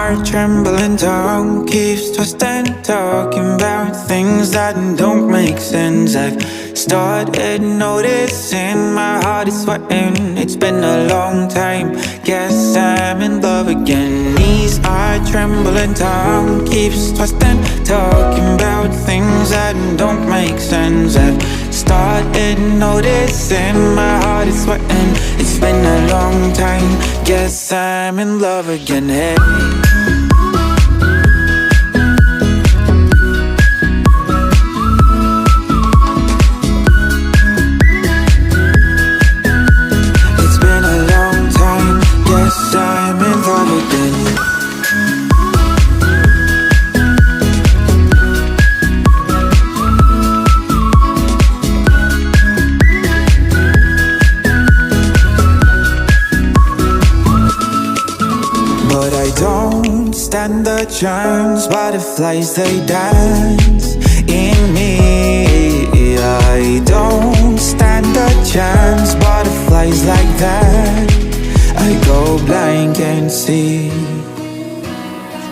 are trembling, tongue keeps twisting, talking about things that don't make sense. I've started noticing my heart is sweating. It's been a long time, guess I'm in love again. Knees are trembling, tongue keeps twisting, talking about things that don't make sense. I've started noticing my heart is sweating. It's been a long time, guess I'm in love again. Hey, it's been a long time, guess I'm in love again. But I don't stand a chance, butterflies they dance in me. I don't stand a chance, butterflies like that. I go blind, can't see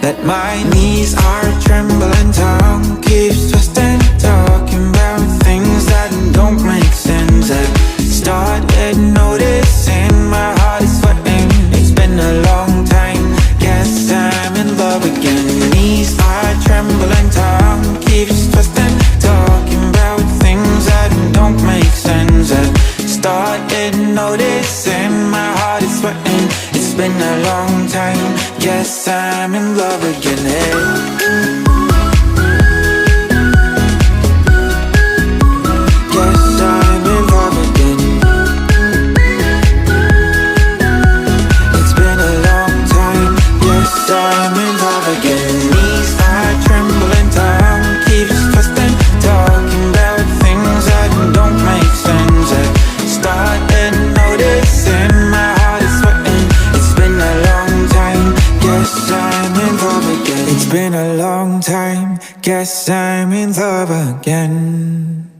that my knees are trembling, tongue keeps twisting, talking about things that don't make sense. I've started noticing my heart is sweating. It's been a long time, guess I'm in love again. Knees are trembling, tongue keeps twisting, talking about things that don't make sense. I've started noticing my heart is sweating. It's been a long time, guess I'm in love again. Hey, guess I'm in love again. It's been a long time, guess I'm in love again. Knees are trembling, tongue keeps twisting, talking about things that don't make sense. I started noticing my heart is sweating. It's been a long time, guess I'm in love again. It's been a long time, guess I'm in love again.